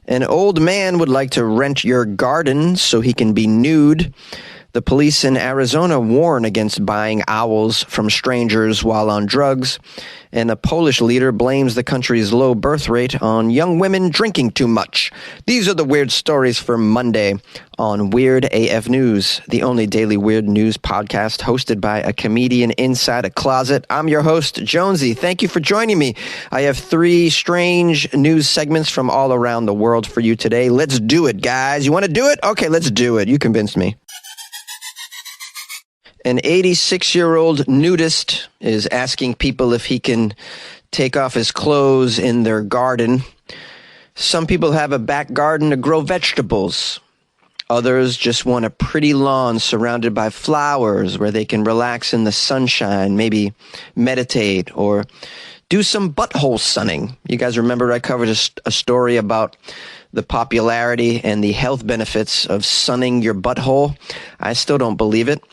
An old man would like to rent your garden so he can be nude. The police in Arizona warn against buying owls from strangers while on drugs. And a Polish leader blames the country's low birth rate on young women drinking too much. These are the weird stories for Monday on Weird AF News, the only daily weird news podcast hosted by a comedian inside a closet. I'm your host, Jonesy. Thank you for joining me. I have 3 strange news segments from all around the world for you today. Let's do it, guys. You want to do it? Okay, let's do it. You convinced me. An 86-year-old nudist is asking people if he can take off his clothes in their garden. Some people have a back garden to grow vegetables. Others just want a pretty lawn surrounded by flowers where they can relax in the sunshine, maybe meditate or do some butthole sunning. You guys remember I covered a story about the popularity and the health benefits of sunning your butthole? I still don't believe it.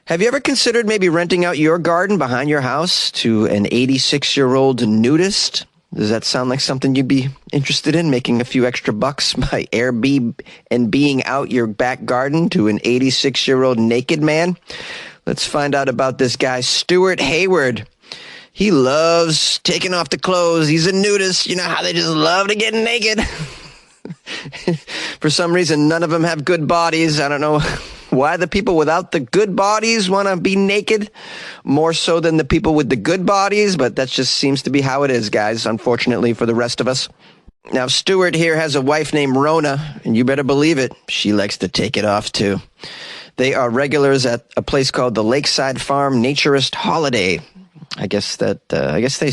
Have you ever considered maybe renting out your garden behind your house to an 86-year-old nudist? Does that sound like something you'd be interested in, making a few extra bucks by Airbnb-ing out your back garden to an 86-year-old naked man? Let's find out about this guy, Stuart Hayward. He loves taking off the clothes. He's a nudist. You know how they just love to get naked? For some reason, none of them have good bodies. I don't know why the people without the good bodies want to be naked more so than the people with the good bodies, but that just seems to be how it is, guys, unfortunately for the rest of us. Now, Stuart here has a wife named Rona, and you better believe it, she likes to take it off too. They are regulars at a place called the Lakeside Farm Naturist Holiday. I guess they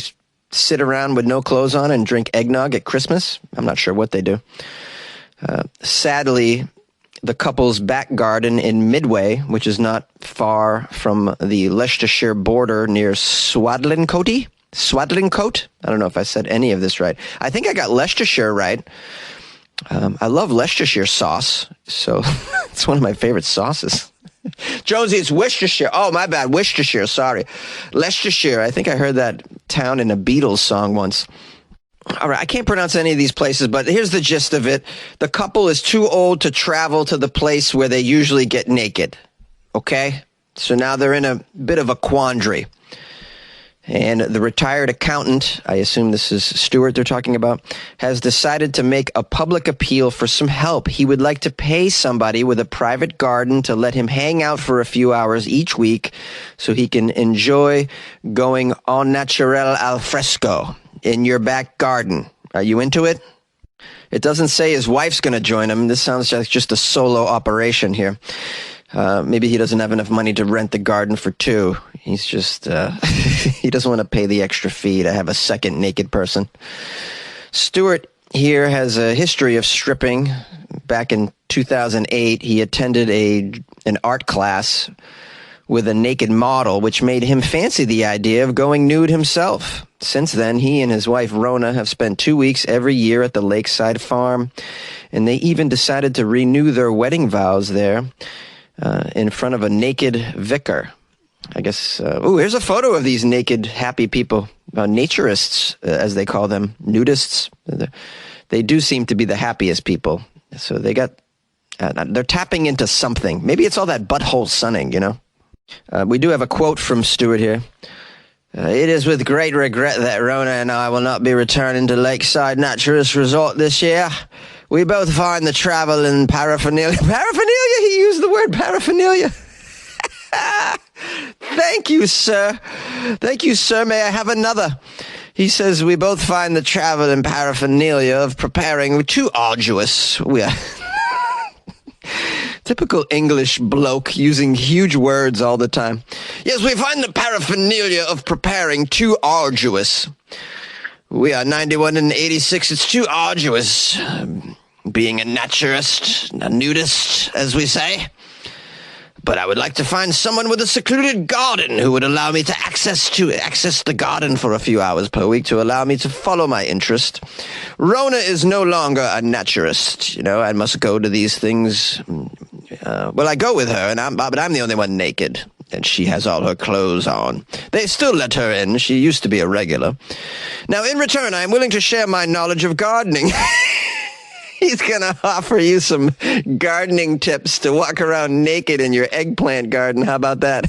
sit around with no clothes on and drink eggnog at Christmas. I'm not sure what they do. Sadly, the couple's back garden in Midway, which is not far from the Leicestershire border near Swadlincote? Swadlincote? I don't know if I said any of this right. I think I got Leicestershire right. I love Leicestershire sauce, so it's one of my favorite sauces. Jonesy, it's Worcestershire. Oh, my bad. Worcestershire, sorry. Leicestershire. I think I heard that town in a Beatles song once. All right, I can't pronounce any of these places, but here's the gist of it. The couple is too old to travel to the place where they usually get naked. Okay? So now they're in a bit of a quandary. And the retired accountant, I assume this is Stuart they're talking about, has decided to make a public appeal for some help. He would like to pay somebody with a private garden to let him hang out for a few hours each week so he can enjoy going au naturel al fresco in your back garden. Are you into it? It doesn't say his wife's going to join him. This sounds like just a solo operation here. Maybe he doesn't have enough money to rent the garden for 2. He's just, he doesn't want to pay the extra fee to have a second naked person. Stuart here has a history of stripping. Back in 2008, he attended an art class with a naked model, which made him fancy the idea of going nude himself. Since then, he and his wife Rona have spent 2 weeks every year at the Lakeside Farm, and they even decided to renew their wedding vows there in front of a naked vicar. I guess, here's a photo of these naked, happy people, naturists, as they call them, nudists. They do seem to be the happiest people. So they're tapping into something. Maybe it's all that butthole sunning, you know? We do have a quote from Stuart here. It is with great regret that Rona and I will not be returning to Lakeside Naturist Resort this year. We both find the travel and paraphernalia. Paraphernalia? He used the word paraphernalia. Thank you, sir. Thank you, sir. May I have another? He says, we both find the travel and paraphernalia of preparing too arduous. We are typical English bloke using huge words all the time. Yes, we find the paraphernalia of preparing too arduous. We are 91 and 86. It's too arduous. Being a naturist, a nudist, as we say. But I would like to find someone with a secluded garden who would allow me to access the garden for a few hours per week to allow me to follow my interest. Rona is no longer a naturist. You know, I must go to these things. I go with her, but I'm the only one naked, and she has all her clothes on. They still let her in. She used to be a regular. Now, in return, I am willing to share my knowledge of gardening. He's going to offer you some gardening tips to walk around naked in your eggplant garden. How about that?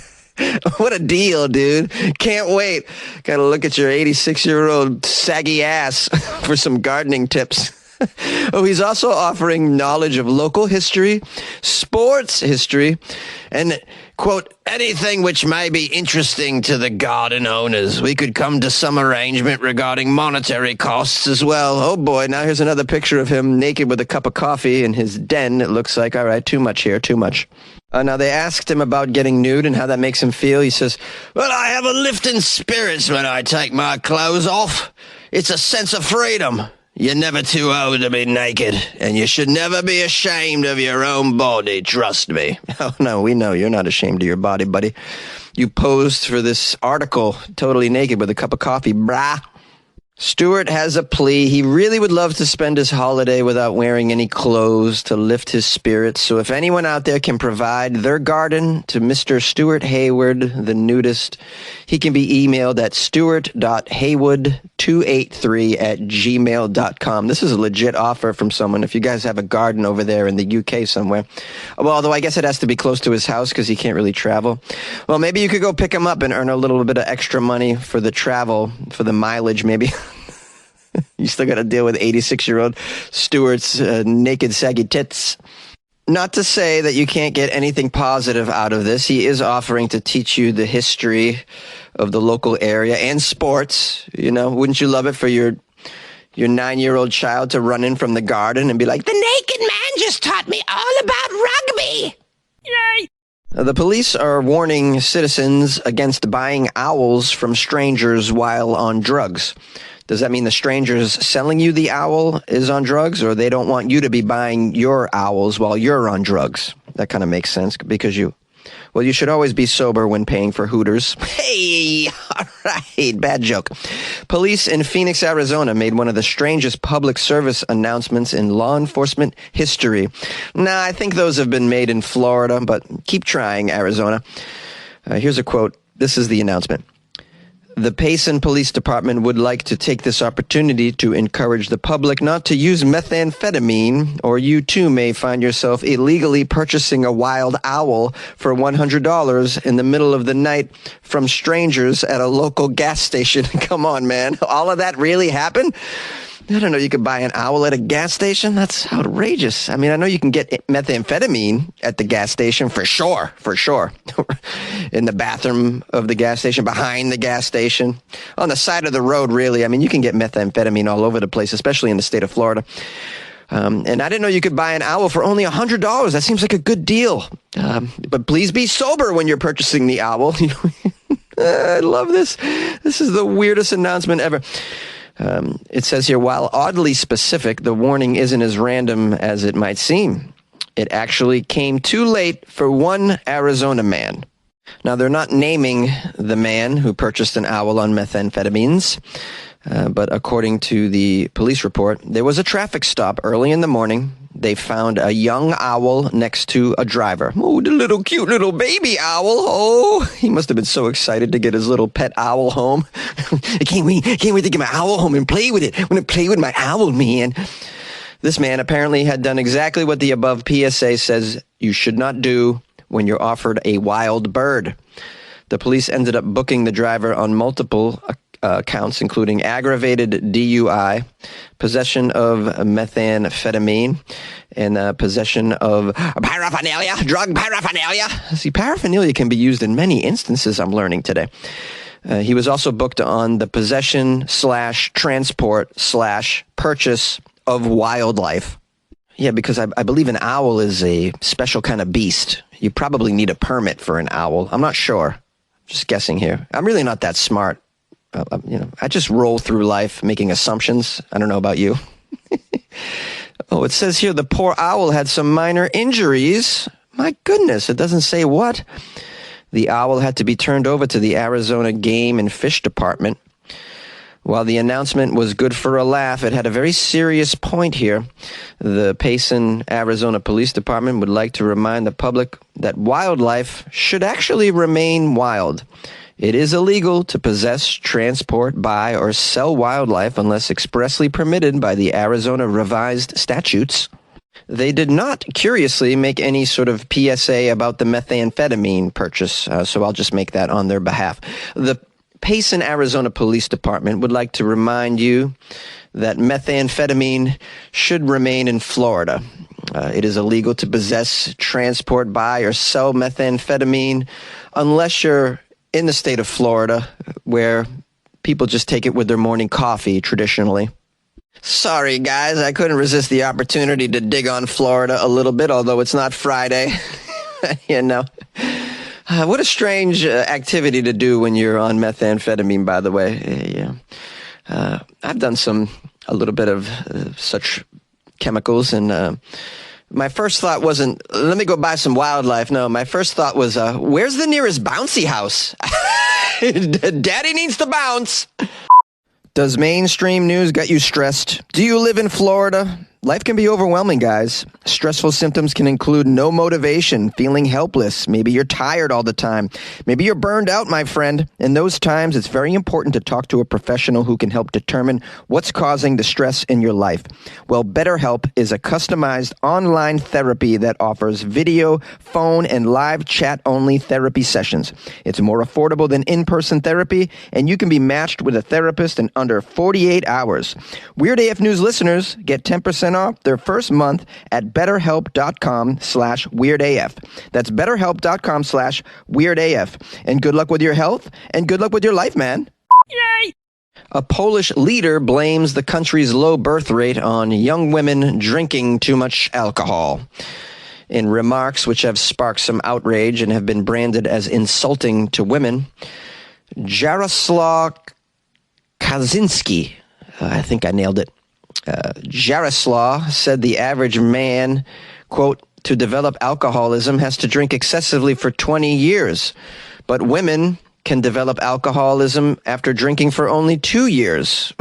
What a deal, dude. Can't wait. Got to look at your 86-year-old saggy ass for some gardening tips. Oh, he's also offering knowledge of local history, sports history, and, quote, anything which may be interesting to the garden owners. We could come to some arrangement regarding monetary costs as well. Oh, boy, now here's another picture of him naked with a cup of coffee in his den. It looks like, all right, too much here, too much. Now, they asked him about getting nude and how that makes him feel. He says, well, I have a lift in spirits when I take my clothes off. It's a sense of freedom. You're never too old to be naked, and you should never be ashamed of your own body, trust me. Oh, no, we know you're not ashamed of your body, buddy. You posed for this article totally naked with a cup of coffee, brah. Stuart has a plea. He really would love to spend his holiday without wearing any clothes to lift his spirits. So if anyone out there can provide their garden to Mr. Stuart Hayward, the nudist, he can be emailed at stuart.haywood283@gmail.com. This is a legit offer from someone. If you guys have a garden over there in the UK somewhere. Well, although I guess it has to be close to his house because he can't really travel. Well, maybe you could go pick him up and earn a little bit of extra money for the travel, for the mileage maybe. You still got to deal with 86-year-old Stuart's naked, saggy tits. Not to say that you can't get anything positive out of this. He is offering to teach you the history of the local area and sports. You know, wouldn't you love it for your 9-year-old child to run in from the garden and be like, the naked man just taught me all about rugby. Yay! The police are warning citizens against buying owls from strangers while on drugs. Does that mean the strangers selling you the owl is on drugs, or they don't want you to be buying your owls while you're on drugs? That kind of makes sense because you should always be sober when paying for Hooters. Hey, all right, bad joke. Police in Phoenix, Arizona made one of the strangest public service announcements in law enforcement history. Nah, I think those have been made in Florida, but keep trying, Arizona. Here's a quote. This is the announcement. The Payson Police Department would like to take this opportunity to encourage the public not to use methamphetamine, or you too may find yourself illegally purchasing a wild owl for $100 in the middle of the night from strangers at a local gas station. Come on, man. All of that really happened? I don't know, you could buy an owl at a gas station? That's outrageous. I mean, I know you can get methamphetamine at the gas station, for sure. In the bathroom of the gas station, behind the gas station, on the side of the road, really. I mean, you can get methamphetamine all over the place, especially in the state of Florida. And I didn't know you could buy an owl for only $100. That seems like a good deal. But please be sober when you're purchasing the owl. I love this. This is the weirdest announcement ever. It says here, while oddly specific, the warning isn't as random as it might seem. It actually came too late for one Arizona man. Now, they're not naming the man who purchased an owl on methamphetamines, but according to the police report, there was a traffic stop early in the morning. They found a young owl next to a driver. Oh, the cute little baby owl. Oh, he must have been so excited to get his little pet owl home. I can't wait to get my owl home and play with it. I want to play with my owl, man. This man apparently had done exactly what the above PSA says you should not do when you're offered a wild bird. The police ended up booking the driver on multiple counts, including aggravated DUI, possession of methamphetamine, and possession of paraphernalia, drug paraphernalia. See, paraphernalia can be used in many instances, I'm learning today. He was also booked on the possession/transport/purchase of wildlife. Yeah, because I believe an owl is a special kind of beast. You probably need a permit for an owl. I'm not sure. Just guessing here. I'm really not that smart. I just roll through life making assumptions. I don't know about you. Oh, it says here the poor owl had some minor injuries. My goodness, it doesn't say what. The owl had to be turned over to the Arizona Game and Fish Department. While the announcement was good for a laugh, it had a very serious point here. The Payson, Arizona Police Department would like to remind the public that wildlife should actually remain wild. It is illegal to possess, transport, buy, or sell wildlife unless expressly permitted by the Arizona Revised Statutes. They did not, curiously, make any sort of PSA about the methamphetamine purchase, so I'll just make that on their behalf. The Payson, Arizona Police Department would like to remind you that methamphetamine should remain in Florida. It is illegal to possess, transport, buy, or sell methamphetamine unless you're in the state of Florida, where people just take it with their morning coffee traditionally. Sorry, guys, I couldn't resist the opportunity to dig on Florida a little bit, although it's not Friday. You know. What a strange activity to do when you're on methamphetamine, by the way. Yeah. I've done a little bit of such chemicals, and my first thought wasn't, let me go buy some wildlife. No, my first thought was, where's the nearest bouncy house? Daddy needs to bounce. Does mainstream news get you stressed? Do you live in Florida? Life can be overwhelming, guys. Stressful symptoms can include no motivation, feeling helpless. Maybe you're tired all the time. Maybe you're burned out, my friend. In those times, it's very important to talk to a professional who can help determine what's causing the stress in your life. Well, BetterHelp is a customized online therapy that offers video, phone, and live chat-only therapy sessions. It's more affordable than in-person therapy, and you can be matched with a therapist in under 48 hours. Weird AF News listeners get 10% off their first month at betterhelp.com/weirdaf. That's betterhelp.com/weirdaf. And good luck with your health and good luck with your life, man. Yay! A Polish leader blames the country's low birth rate on young women drinking too much alcohol. In remarks which have sparked some outrage and have been branded as insulting to women, Jaroslaw Kaczynski, I think I nailed it, Jaroslaw said the average man, quote, to develop alcoholism has to drink excessively for 20 years, but women can develop alcoholism after drinking for only 2 years.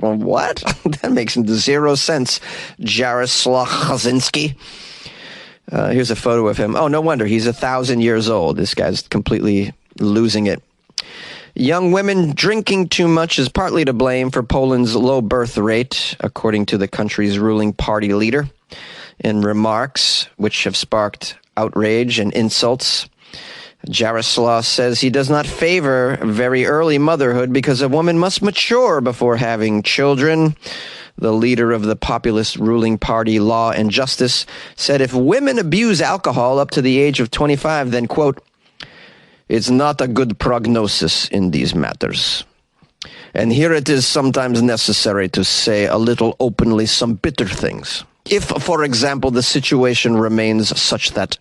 What? That makes zero sense, Jaroslaw Kaczynski. Here's a photo of him. Oh, no wonder. He's 1,000 years old. This guy's completely losing it. Young women drinking too much is partly to blame for Poland's low birth rate, according to the country's ruling party leader. In remarks which have sparked outrage and insults, Jaroslaw says he does not favor very early motherhood because a woman must mature before having children. The leader of the populist ruling party Law and Justice said if women abuse alcohol up to the age of 25, then, quote, it's not a good prognosis in these matters. And here it is sometimes necessary to say a little openly some bitter things. If, for example, the situation remains such that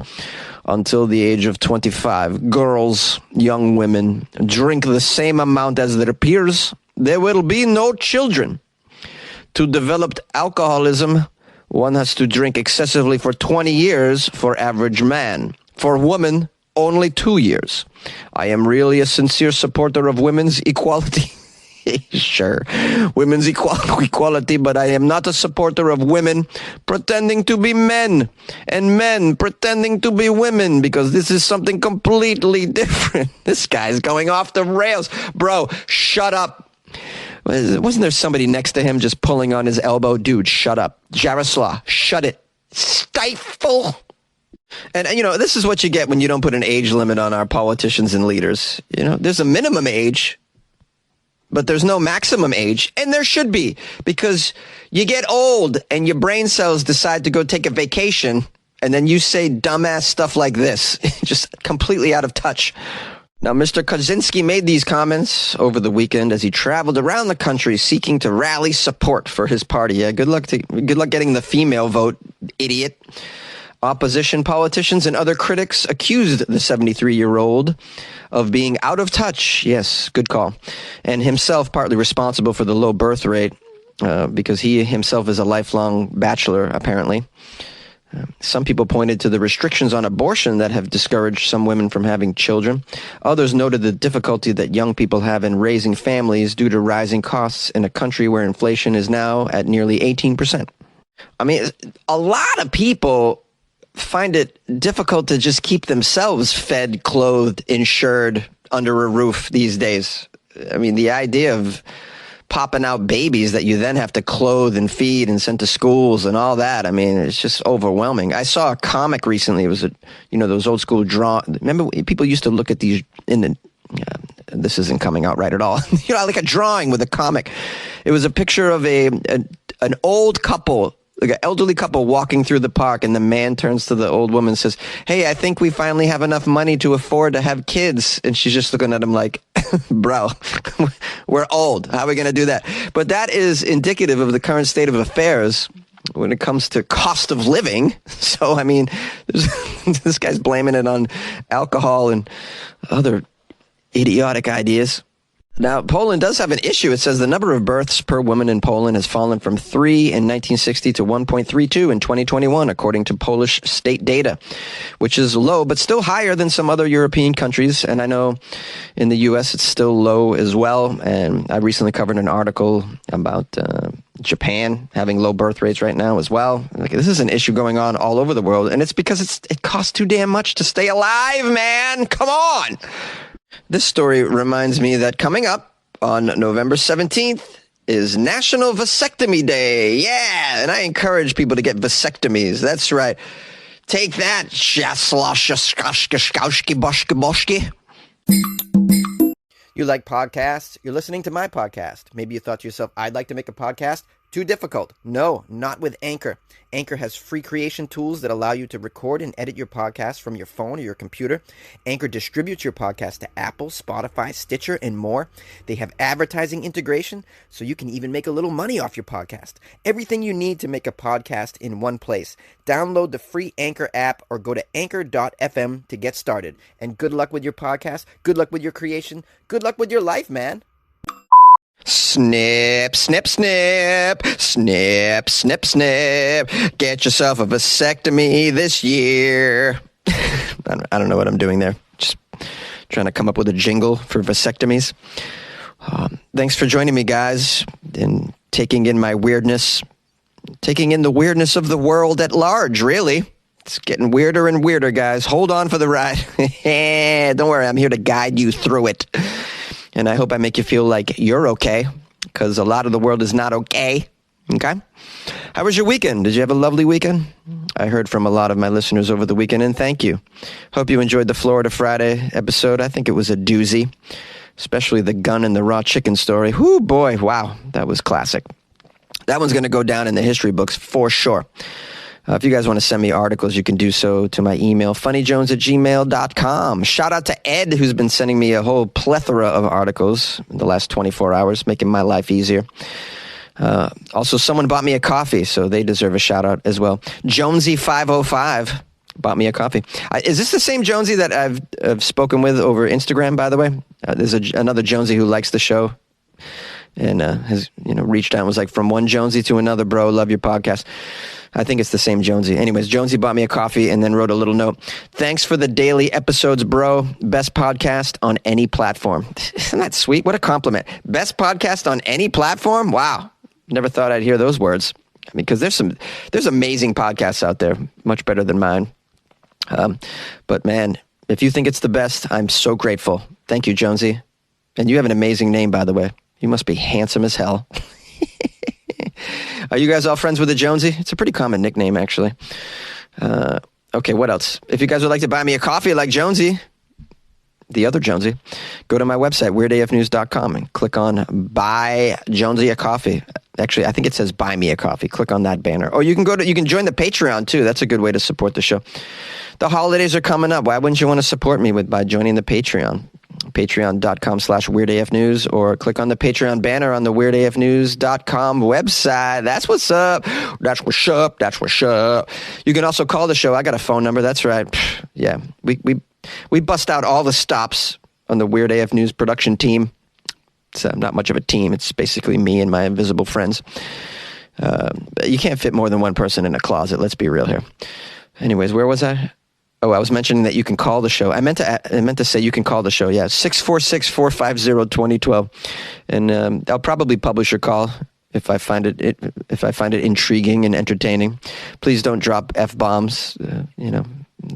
until the age of 25, girls, young women, drink the same amount as their peers, there will be no children. To develop alcoholism, one has to drink excessively for 20 years for average man. For woman, only 2 years. I am really a sincere supporter of women's equality. Sure, women's equality, but I am not a supporter of women pretending to be men and men pretending to be women, because this is something completely different. This guy's going off the rails. Bro, shut up. Wasn't there somebody next to him just pulling on his elbow? Dude, shut up. Jaroslaw, shut it. Stifle. And, you know, this is what you get when you don't put an age limit on our politicians and leaders. You know, there's a minimum age, but there's no maximum age. And there should be, because you get old and your brain cells decide to go take a vacation. And then you say dumbass stuff like this, just completely out of touch. Now, Mr. Kaczynski made these comments over the weekend as he traveled around the country seeking to rally support for his party. Yeah, good luck getting the female vote, idiot. Opposition politicians and other critics accused the 73-year-old of being out of touch. Yes, good call. And himself partly responsible for the low birth rate because he himself is a lifelong bachelor, apparently. Some people pointed to the restrictions on abortion that have discouraged some women from having children. Others noted the difficulty that young people have in raising families due to rising costs in a country where inflation is now at nearly 18%. I mean, a lot of people find it difficult to just keep themselves fed, clothed, insured, under a roof these days. I mean, the idea of popping out babies that you then have to clothe and feed and send to schools and all that. I mean, it's just overwhelming. I saw a comic recently. It was those old school remember people used to look at these in the, this isn't coming out right at all. Like a drawing with a comic. It was a picture of an old couple, like an elderly couple walking through the park, and the man turns to the old woman and says, "Hey, I think we finally have enough money to afford to have kids." And she's just looking at him like, "Bro, we're old. How are we going to do that?" But that is indicative of the current state of affairs when it comes to cost of living. So, I mean, this guy's blaming it on alcohol and other idiotic ideas. Now, Poland does have an issue. It says the number of births per woman in Poland has fallen from 3 in 1960 to 1.32 in 2021, according to Polish state data, which is low, but still higher than some other European countries. And I know in the U.S. it's still low as well. And I recently covered an article about Japan having low birth rates right now as well. Like, this is an issue going on all over the world, and it's because it costs too damn much to stay alive, man. Come on. This story reminds me that coming up on November 17th is National Vasectomy Day. Yeah, and I encourage people to get vasectomies. That's right. Take that, Boshki. You like podcasts? You're listening to my podcast. Maybe you thought to yourself, I'd like to make a podcast. Too difficult. No, not with Anchor. Anchor has free creation tools that allow you to record and edit your podcast from your phone or your computer. Anchor distributes your podcast to Apple, Spotify, Stitcher, and more. They have advertising integration, so you can even make a little money off your podcast. Everything you need to make a podcast in one place. Download the free Anchor app or go to anchor.fm to get started. And good luck with your podcast. Good luck with your creation. Good luck with your life, man. Snip, snip, snip, snip, snip, snip. Get yourself a vasectomy this year. I don't know what I'm doing there. Just trying to come up with a jingle for vasectomies. Thanks for joining me, guys, and taking in my weirdness, taking in the weirdness of the world at large, really. It's getting weirder and weirder, guys. Hold on for the ride. Don't worry, I'm here to guide you through it. And I hope I make you feel like you're okay, because a lot of the world is not okay. Okay? How was your weekend? Did you have a lovely weekend? I heard from a lot of my listeners over the weekend, and thank you. Hope you enjoyed the Florida Friday episode. I think it was a doozy, especially the gun and the raw chicken story. Whoo, boy, wow, that was classic. That one's going to go down in the history books for sure. If you guys want to send me articles, you can do so to my email, funnyjones@gmail.com. Shout out to Ed, who's been sending me a whole plethora of articles in the last 24 hours, making my life easier. Also, someone bought me a coffee, so they deserve a shout out as well. Jonesy505 bought me a coffee. Is this the same Jonesy that I've spoken with over Instagram, by the way? There's another Jonesy who likes the show and has reached out and was like, from one Jonesy to another, bro, love your podcast. I think it's the same Jonesy. Anyways, Jonesy bought me a coffee and then wrote a little note. Thanks for the daily episodes, bro. Best podcast on any platform. Isn't that sweet? What a compliment. Best podcast on any platform? Wow. Never thought I'd hear those words. I mean, because there's amazing podcasts out there, much better than mine. But man, if you think it's the best, I'm so grateful. Thank you, Jonesy. And you have an amazing name, by the way. You must be handsome as hell. Are you guys all friends with the Jonesy? It's a pretty common nickname, actually. Okay, what else? If you guys would like to buy me a coffee like Jonesy, the other Jonesy, go to my website, weirdafnews.com, and click on Buy Jonesy a Coffee. Actually, I think it says Buy Me a Coffee. Click on that banner. Or you can join the Patreon, too. That's a good way to support the show. The holidays are coming up. Why wouldn't you want to support me by joining the Patreon? Patreon.com/WeirdAFnews, or click on the Patreon banner on the WeirdAFnews.com website. That's what's up. That's what's up. That's what's up. You can also call the show. I got a phone number. That's right. Yeah. We bust out all the stops on the Weird AF News production team. It's not much of a team. It's basically me and my invisible friends. You can't fit more than one person in a closet. Let's be real here. Anyways, where was I? Oh, I was mentioning that you can call the show. I meant to say you can call the show. Yeah, 646-450-2012, and I'll probably publish your call if I find it intriguing and entertaining. Please don't drop F-bombs.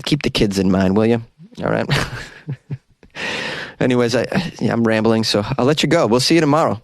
Keep the kids in mind, will you? All right. Anyways, I'm rambling, so I'll let you go. We'll see you tomorrow.